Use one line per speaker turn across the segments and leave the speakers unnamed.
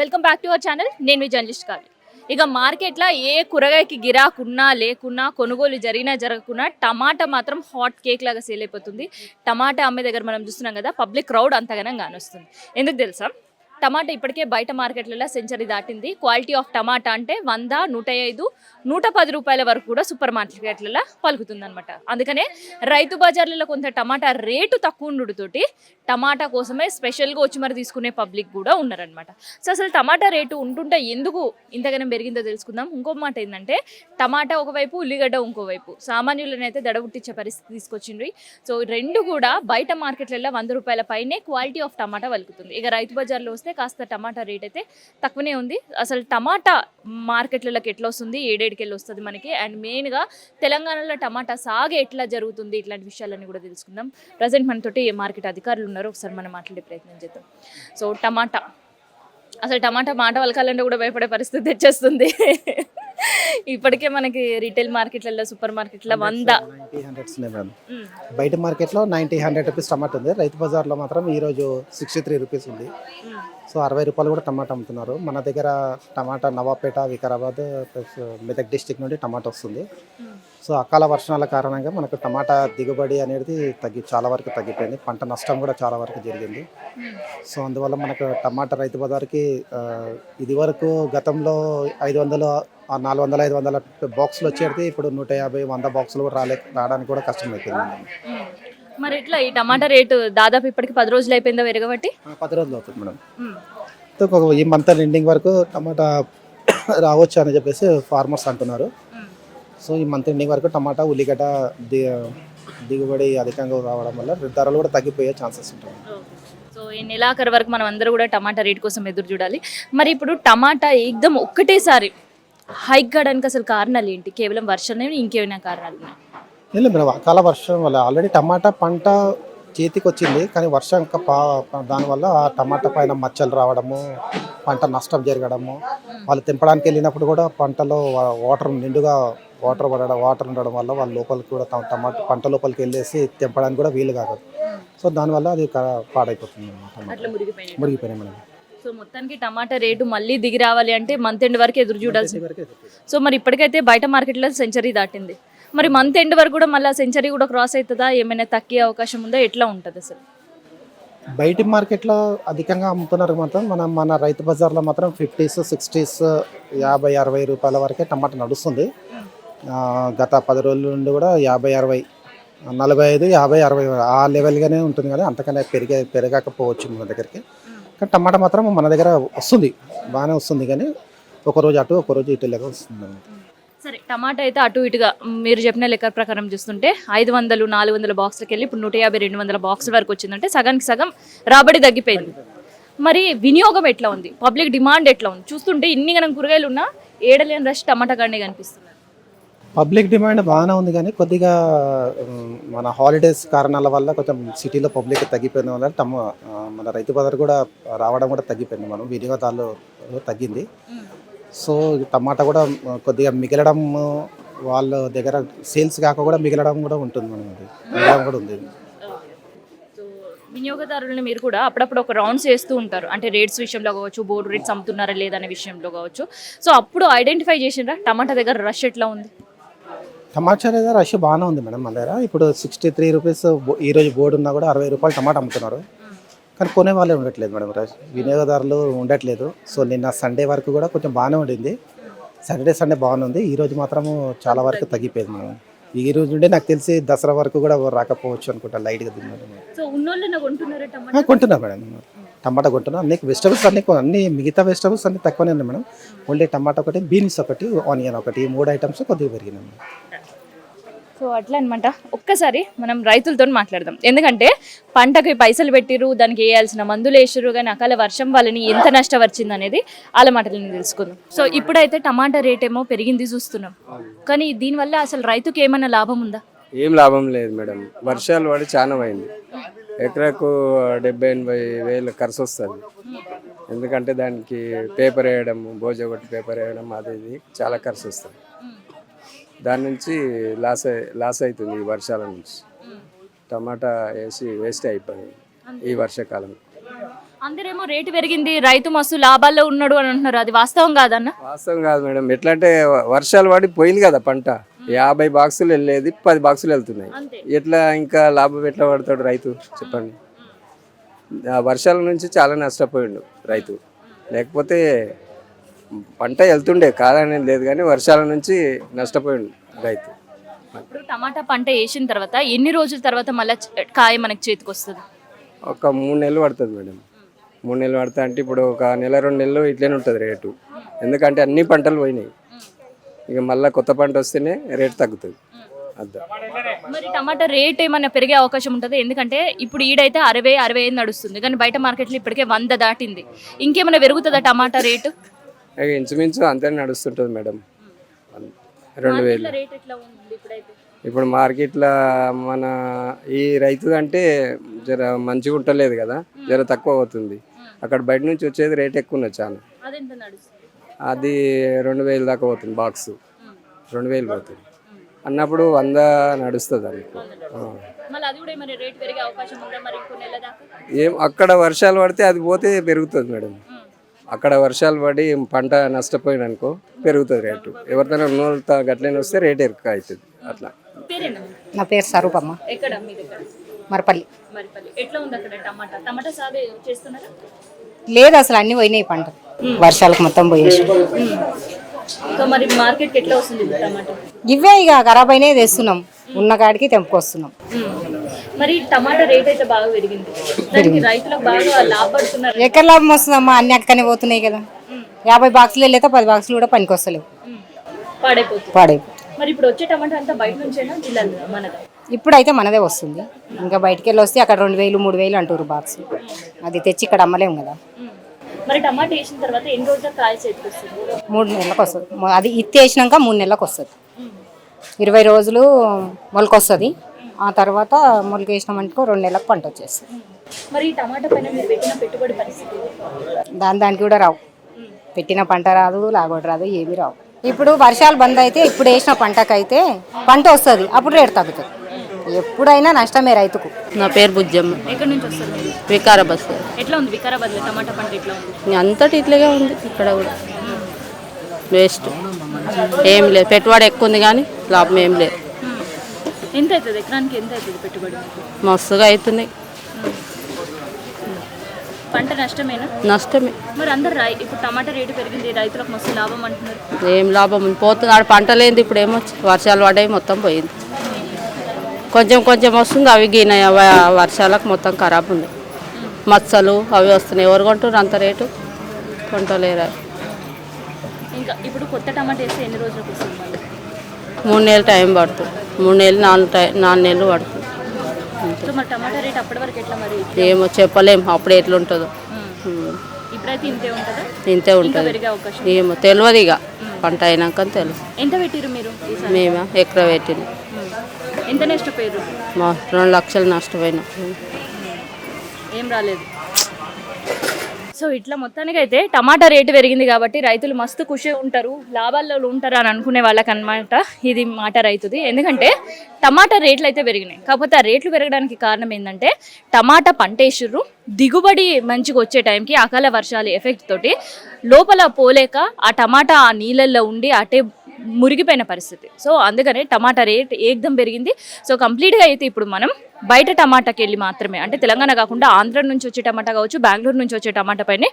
Welcome back to our channel. నేను మీ journalist కాదు. ఇక మార్కెట్లో ఏ కూరగాయకి గిరాకున్నా లేకున్నా కొనుగోలు జరిగినా జరగకున్నా టమాటా మాత్రం హాట్ కేక్ లాగా సేల్ అయిపోతుంది. టమాటా అమ్మే దగ్గర మనం చూస్తున్నాం కదా, పబ్లిక్ క్రౌడ్ అంతగానం కానొస్తుంది. ఎందుకు తెలుసా? టమాటా ఇప్పటికే బయట మార్కెట్లలో సెంచరీ దాటింది. క్వాలిటీ ఆఫ్ టమాటా అంటే 100, 105, 110 రూపాయల వరకు కూడా సూపర్ మార్కెట్లలో పలుకుతుంది అనమాట. అందుకనే రైతు బజార్లలో కొంత టమాటా రేటు తక్కువ ఉండుతోటి టమాటా కోసమే స్పెషల్గా వచ్చి మరి తీసుకునే పబ్లిక్ కూడా ఉన్నారనమాట. సో అసలు టమాటా రేటు ఉంటుంటే ఎందుకు ఇంతగానం పెరిగిందో తెలుసుకుందాం. ఇంకో మాట ఏంటంటే, టమాటా ఒకవైపు, ఉల్లిగడ్డ ఇంకోవైపు, సామాన్యులనైతే దడబుట్టించే పరిస్థితి తీసుకొచ్చిండ్రి. సో రెండు కూడా బయట మార్కెట్లలో 100 రూపాయల పైనే క్వాలిటీ ఆఫ్ టమాటా వలుకుతుంది. ఇక రైతు బజార్లో వస్తే కాస్త టమాటా రేట్ అయితే తక్కువనే ఉంది. అసలు టమాటా మార్కెట్లలోకి ఎట్లా వస్తుంది, ఏడేడికి వెళ్ళి వస్తుంది మనకి, అండ్ మెయిన్గా తెలంగాణలో టమాటా సాగు ఎట్లా జరుగుతుంది, ఇట్లాంటి విషయాలన్నీ కూడా తెలుసుకుందాం. ప్రజెంట్ మనతోటి మార్కెట్ అధికారులు ఉన్నారు, ఒకసారి మనం మాట్లాడే ప్రయత్నం చేద్దాం. సో అసలు టమాటా మాట వలకాలంటే కూడా భయపడే పరిస్థితి తెచ్చేస్తుంది. ఇప్పటికే మనకి రీటైల్ మార్కెట్లలో, సూపర్ మార్కెట్లో 100
బయట మార్కెట్లో 90-100 రూపీస్ టమాటా ఉంది. రైతు బజార్లో మాత్రం ఈరోజు 63 రూపీస్ ఉంది. సో 60 రూపాయలు కూడా టమాటా అమ్ముతున్నారు. మన దగ్గర టమాటా నవాపేట, వికారాబాద్ ప్లస్ మెదక్ డిస్టిక్ నుండి టమాటా వస్తుంది. సో అకాల వర్షాల కారణంగా మనకు టమాటా దిగుబడి అనేది చాలా వరకు తగ్గిపోయింది. పంట నష్టం కూడా చాలా వరకు జరిగింది. సో అందువల్ల మనకు టమాటా రైతు బజార్కి ఇది వరకు గతంలో 500, 400, 500 బాక్సులు వచ్చేది ఇప్పుడు 150, 100 బాక్సులు కూడా రావడానికి కూడా కష్టమైపోయింది.
మరి ఇట్లా ఈ టమాటా రేటు దాదాపు ఇప్పటికి 10 రోజులు అయిపోయిందా పెరగబట్టి?
10 రోజులు అవుతుంది మేడం. ఈ మంత్ ఎండింగ్ వరకు టమాటా రావచ్చు అని చెప్పేసి ఫార్మర్స్ అంటున్నారు. సో ఈ మంత్ ఎండింగ్ వరకు టమాటా, ఉల్లిగడ్డ దిగుబడి అధికంగా రావడం వల్ల ధరలు కూడా తగ్గిపోయే ఛాన్సెస్ ఉంటాయి.
సో ఈ నెలాఖరు వరకు మనం అందరూ కూడా టమాటా రేట్ కోసం ఎదురు చూడాలి. మరి ఇప్పుడు టమాటా ఏకదం ఒక్కటేసారి హైక్ కావడానికి అసలు కారణాలు ఏంటి? కేవలం వర్షమే, ఇంకేమైనా కారణాలు ఉన్నాయి?
లేదు మేడం, అకాల వర్షం వల్ల ఆల్రెడీ టమాటా పంట చేతికి వచ్చింది, కానీ వర్షం దానివల్ల ఆ టమాటా పైన మచ్చలు రావడము, పంట నష్టం జరగడము, వాళ్ళు తెంపడానికి వెళ్ళినప్పుడు కూడా పంటలో నిండుగా వాటర్ ఉండడం వల్ల వాళ్ళ లోపలికి కూడా టమాటా పంట లోపలికి వెళ్ళేసి తెంపడానికి కూడా వీలు కాదు. సో దానివల్ల అది పాడైపోతుంది అన్నమాట, మురిగిపోయినాయి మేడం.
సో మొత్తానికి టమాటా రేటు మళ్ళీ దిగి రావాలి అంటే మంత్ ఎండ్ వరకు ఎదురు చూడాల్సి. సో మరి ఇప్పటికైతే బయట మార్కెట్లో సెంచరీ దాటింది, మరి మంత్ ఎండ్ వరకు కూడా మళ్ళీ సెంచరీ కూడా క్రాస్ అవుతుందా? ఏమైనా తగ్గే అవకాశం ఉందా? ఎట్లా ఉంటుంది అసలు?
బయట మార్కెట్లో అధికంగా అమ్ముతున్నారు మాత్రం మన రైతు బజార్లో మాత్రం 50s, 60s, 50, 60 రూపాయల వరకే టమాటా నడుస్తుంది. గత 10 రోజుల నుండి కూడా 50, 60, 45, 50, 60 ఆ లెవెల్గానే ఉంటుంది. కానీ అంతకన్నా పెరగకపోవచ్చు మన దగ్గరికి. కానీ టమాటా మాత్రం మన దగ్గర వస్తుంది, బాగానే వస్తుంది. కానీ ఒకరోజు అటు, ఒకరోజు ఇటు లెక్క వస్తుంది.
సరే, టమాటా అయితే అటు ఇటుగా మీరు చెప్పిన లెక్క ప్రకారం చూస్తుంటే 500, 400 బాక్సులకి వెళ్ళి ఇప్పుడు 150, 200 బాక్సుల వరకు వచ్చిందంటే సగానికి సగం రాబడి తగ్గిపోయింది. మరి వినియోగం ఎట్లా ఉంది? పబ్లిక్ డిమాండ్ ఎట్లా ఉంది? చూస్తుంటే ఇన్ని గనం కూరగాయలు ఉన్నా ఏడలేని రష్ టమాటా గానే కనిపిస్తుంది.
పబ్లిక్ డిమాండ్ బాగానే ఉంది, కానీ కొద్దిగా మన హాలిడేస్ కారణాల వల్ల కొంచెం సిటీలో పబ్లిక్ తగ్గిపోయిన వల్ల మన రైతు బజార్ కూడా రావడం కూడా తగ్గిపోయింది. మనం వినియోగదారులు తగ్గింది. సో టమాటా కూడా కొద్దిగా మిగలడం, వాళ్ళ దగ్గర సేల్స్ కాక కూడా మిగలడం కూడా ఉంటుంది. మిగలడం కూడా ఉంది.
వినియోగదారులను మీరు కూడా అప్పుడప్పుడు ఒక రౌండ్స్ చేస్తూ ఉంటారు, అంటే రేట్స్ విషయంలో కావచ్చు, బోర్డు రేట్స్ అమ్ముతున్నారా లేదనే విషయంలో కావచ్చు. సో అప్పుడు ఐడెంటిఫై చేసిండ్రా టమాటా దగ్గర రష్ ఎట్లా ఉంది?
టమాటా దగ్గర రష్ బాగానే ఉంది మేడం. మన దగ్గర ఇప్పుడు 63 రూపీస్ ఈరోజు బోర్డు ఉన్నా కూడా 60 రూపాయలు టమాటా అమ్ముతున్నారు. కానీ కొనే వాళ్ళే ఉండట్లేదు మేడం, వినియోగదారులు ఉండట్లేదు. సో నిన్న సండే వరకు కూడా కొంచెం బాగానే ఉండింది. సాటర్డే, సండే బాగానే ఉంది. ఈరోజు మాత్రము చాలా వరకు తగ్గిపోయింది మేడం. ఈ రోజు నుండి నాకు తెలిసి దసరా వరకు కూడా రాకపోవచ్చు అనుకుంటా, లైట్గా కొంటున్నా మేడం. టమాటా కొంటున్నా. అన్ని వెజిటబుల్స్ అన్ని మిగతా వెజిటబుల్స్ అన్ని తక్కువనే ఉన్నాయి మేడం. ఓన్లీ టమాటా ఒకటి, బీన్స్ ఒకటి, ఆనియన్ ఒకటి, 3 ఐటమ్స్ కొద్దిగా పెరిగినాయి మేడం.
సో అట్లా అనమాట. ఒక్కసారి మనం రైతులతో మాట్లాడదాం, ఎందుకంటే పంటకి పైసలు పెట్టిరు, దానికి వేయాల్సిన మందులు వేసిరు, కానీ అకాల వర్షం వాళ్ళని ఎంత నష్టం వచ్చింది అనేది వాళ్ళ మాటలను తెలుసుకుందాం. సో ఇప్పుడైతే టమాటా రేట్ ఏమో పెరిగింది చూస్తున్నాం, కానీ దీనివల్ల అసలు రైతుకి ఏమైనా లాభం ఉందా?
ఏం లాభం లేదు మేడం. వర్షాలు పడి చాలా అయింది. ఎకరాకు 70-80 వేలు ఖర్చు వస్తుంది. ఎందుకంటే దానికి పేపర్ వేయడం, బోజగొట్టి పేపర్ వేయడం, అది చాలా ఖర్చు వస్తుంది. దాని నుంచి లాస్ అవుతుంది ఈ వర్షాల నుంచి. టమాటా వేసి వేస్ట్ అయిపోయింది ఈ వర్షాకాలం.
అందరేమో రేటు పెరిగింది, రైతు మస్తు లాభాల్లో ఉన్నాడు అని అంటున్నారు. అది వాస్తవం కాదన్న?
వాస్తవం కాదు మేడం. ఎట్లా అంటే వర్షాలు పడి పోయింది కదా పంట, 50 బాక్సులు వెళ్ళేది 10 బాక్సులు వెళ్తున్నాయి.
అంతే.
ఎట్లా ఇంకా లాభం ఎట్లా పడతాడు రైతు చెప్పండి. ఆ వర్షాల నుంచి చాలా నష్టపోయిండు రైతు. లేకపోతే పంట వెళ్తుండే కాదని లేదు, కానీ వర్షాల నుంచి నష్టపోయిండు రైతు.
ఇప్పుడు టమాటా పంట వేసిన తర్వాత ఎన్ని రోజుల తర్వాత మళ్ళీ కాయ మనకి చేతికి వస్తుంది?
ఒక 3 నెలలు పడుతుంది మేడం. 3 నెలలు పడుతుంది అంటే ఇప్పుడు ఒక నెల 2 నెలలు ఇట్లనే ఉంటుంది రేటు. ఎందుకంటే అన్ని పంటలు పోయినాయి. ఇక మళ్ళీ కొత్త పంట వస్తేనే రేటు తగ్గుతుంది. అర్థం.
మరి టమాటా రేట్ ఏమైనా పెరిగే అవకాశం ఉంటుంది? ఎందుకంటే ఇప్పుడు ఈడైతే 60-65 నడుస్తుంది, కానీ బయట మార్కెట్లో ఇప్పటికే 100 దాటింది. ఇంకేమైనా పెరుగుతుందా టమాటా రేటు?
ఇక ఇంచుమించు అంతే నడుస్తుంటుంది మేడం. 2000
రేట్ ఎట్లా ఉంది ఇప్పుడైతే?
ఇప్పుడు మార్కెట్లో మన ఈ రైతు అంటే జర మంచిగా ఉంటలేదు కదా, జర తక్కువ అవుతుంది. అక్కడ బయట నుంచి వచ్చేది రేట్ ఎక్కువ ఉన్నది చాలా.
అదెంత నడుస్తుంది?
అది 2000 దాకా పోతుంది బాక్స్. 2000 పోతుంది అన్నప్పుడు 100 నడుస్తుంది అనుకో.
మళ్ళీ అది కూడా ఏమైనా రేట్ పెరిగే అవకాశం ఉందా మరి ఇంకో నెల దాకా?
ఏం అక్కడ వర్షాలు పడితే అది పోతే పెరుగుతుంది మేడం. అక్కడ వర్షాలు పడి పంట నష్టపోయింది అనుకో పెరుగుతుంది రేటు. ఎవరితోనే నూనె గట్లనే వస్తే రేట్ ఎక్కువ అవుతుంది. అట్లా.
పేరేనా?
నా పేరు స్వరూపమ్మ.
ఎక్కడ మీ దగ్గర?
మరపల్లి.
మరిపల్లి. ఎట్లా ఉంది అక్కడ టమాటా సాగు చేస్తున్నారా?
లేదు, అసలు అన్ని పోయినాయి పంట, వర్షాలకు మొత్తం పోయేసి.
సో మరి మార్కెట్కి ఎట్లా వస్తుంది ఇప్పుడు టమాటా?
ఇవే ఇక ఖరాబ్ అయినాయి తెస్తున్నాం, ఉన్న కాడికి తెంపుకొస్తున్నాం.
మరి టమాటా రేట్ అయితే బాగా పెరిగింది, దానికి రైతులకు బాగా లాభపడుతున్నారు.
ఎక్కడ లాభం వస్తుందమ్మా, అన్ని అక్కనే పోతున్నాయి కదా. 50 బాక్సులు వెళ్ళేస్తే 10 బాక్సులు కూడా పనికి వస్తలేవు, పాడైపోతుంది.
మరి ఇప్పుడు వచ్చే టమాటా అంతా బయట నుంచేనా జిల్లాలో మనదా?
ఇప్పుడైతే మనదే వస్తుంది. ఇంకా బయటికి వెళ్ళి వస్తే అక్కడ 2000-3000 అంటారు బాక్స్. అది తెచ్చి ఇక్కడ అమ్మలేము కదా.
మరి టమాటా వేసిన తర్వాత ఎన్ని రోజులకు కాయ చేతికి వస్తుంది?
3 నెలలకు వస్తుంది. అది ఇత్తి వేసినాక 3 నెలలకు వస్తుంది. 20 రోజులు మొలక వస్తుంది. ఆ తర్వాత మొలక వేసినామంటే 2 నెలలకు పంట వచ్చేస్తుంది.
మరి ఈ టమాటా పైన మీరు పెట్టిన పెట్టుబడి పరిస్థితి?
దానికి కూడా రావు. పెట్టిన పంట రాదు, లాగోడు రాదు, ఏమీ రావు. ఇప్పుడు వర్షాలు బంద్ అయితే ఇప్పుడు వేసిన పంటకైతే పంట వస్తుంది, అప్పుడు రేటు తగ్గుతుంది. ఎప్పుడైనా నష్టమే రైతుకు.
నా పేరు బుజ్జమ్మ.
ఎక్కడి నుంచి వస్తుంది?
వికారాబాద్.
ఎట్లా ఉంది వికారాబాద్లో టమాటా పంట ఎట్లా ఉంది?
అంతటి ఇట్లాగే ఉంది ఇక్కడ కూడా. వేస్ట్ ఏం లేదు, పెట్టుబడి ఎక్కువ ఉంది కానీ లాభం ఏం లేదు.
ఎంత అవుతుంది ఎకరానికి? ఎంత అవుతుంది పెట్టుబడి?
మస్తుగా అవుతున్నాయి.
పంట నష్టమేనా?
నష్టమే.
మరి అందరు ఇప్పుడు టమాటా రేటు పెరిగింది, రైతులకు మస్తు లాభం అంటున్నారు.
ఏం లాభం పోతుంది, ఆడ పంట లేనిది. ఇప్పుడు ఏమో వర్షాలు పడ్డాయి, మొత్తం పోయింది. కొంచెం కొంచెం వస్తుంది, అవి గీనాయి. వర్షాలకు మొత్తం ఖరాబ్ ఉంది. మచ్చలు అవి వస్తున్నాయి. ఎవరు కొంటారు అంత రేటు? కొంటలేరా.
ఇంకా ఇప్పుడు కొత్త టమాటా వేస్తే ఎన్ని రోజులకు వస్తుంది?
3 నెలలు టైం పడుతుంది. 3 నెలలు 4 నెలలు పడుతుంది.
సో మరి టమాటా రేట్ అప్పటి వరకు ఎట్లా మరి?
ఏమో చెప్పలేము అప్పుడు ఎట్లుంటుందో.
ఇప్పుడైతే ఇంతే ఉంటుందా?
ఇంతే ఉంటుంది.
పెరిగే అవకాశం
ఏమో తెలియదు, ఇక పంట అయినాక తెలుసు.
ఎంత పెట్టిరు మీరు?
మేమా ఎకరా పెట్టింది.
ఎంత నష్టపోయారు?
మా 2 లక్షలు నష్టపోయినా.
ఏం రాలేదు. సో ఇట్లా మొత్తానికి అయితే టమాటా రేటు పెరిగింది కాబట్టి రైతులు మస్తు ఖుషి ఉంటారు, లాభాల్లో ఉంటారు అని అనుకునే వాళ్ళకి అనమాట ఇది మాట రైతుది. ఎందుకంటే టమాటా రేట్లు అయితే పెరిగినాయి, కాకపోతే ఆ రేట్లు పెరగడానికి కారణం ఏంటంటే టమాటా పంట వేసిర్రు, దిగుబడి మంచిగా వచ్చే టైంకి అకాల వర్షాలు ఎఫెక్ట్ తోటి లోపల పోలేక ఆ టమాటా ఆ నీళ్ళల్లో ఉండి అటే మురిగిపోయిన పరిస్థితి. సో అందుకనే టమాటా రేట్ ఏకదం పెరిగింది. సో కంప్లీట్గా అయితే ఇప్పుడు మనం బయట టమాటాకి వెళ్ళి మాత్రమే, అంటే తెలంగాణ కాకుండా ఆంధ్ర నుంచి వచ్చే టమాటా కావచ్చు, బెంగళూరు నుంచి వచ్చే టమాటా పైనే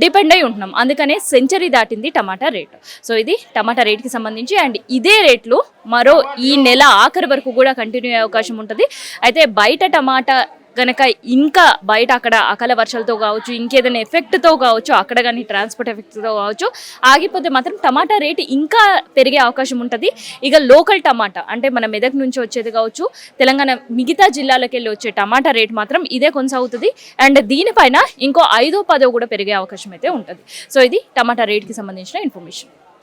డిపెండ్ అయి ఉంటున్నాం. అందుకనే సెంచరీ దాటింది టమాటా రేటు. సో ఇది టమాటా రేట్కి సంబంధించి. అండ్ ఇదే రేట్లు మరో ఈ నెల ఆఖరి వరకు కూడా కంటిన్యూ అయ్యే అవకాశం ఉంటుంది. అయితే బయట టమాటా కనుక ఇంకా బయట అక్కడ అకాల వర్షాలతో కావచ్చు, ఇంకేదైనా ఎఫెక్ట్తో కావచ్చు, అక్కడ కానీ ట్రాన్స్పోర్ట్ ఎఫెక్ట్తో కావచ్చు ఆగిపోతే మాత్రం టమాటా రేటు ఇంకా పెరిగే అవకాశం ఉంటుంది. ఇక లోకల్ టమాటా అంటే మన మెదక్ నుంచి వచ్చేది కావచ్చు, తెలంగాణ మిగతా జిల్లాలకు వెళ్ళి వచ్చే టమాటా రేట్ మాత్రం ఇదే కొనసాగుతుంది. అండ్ దీనిపైన ఇంకో 5-10 కూడా పెరిగే అవకాశం అయితే ఉంటుంది. సో ఇది టమాటా రేట్కి సంబంధించిన ఇన్ఫర్మేషన్.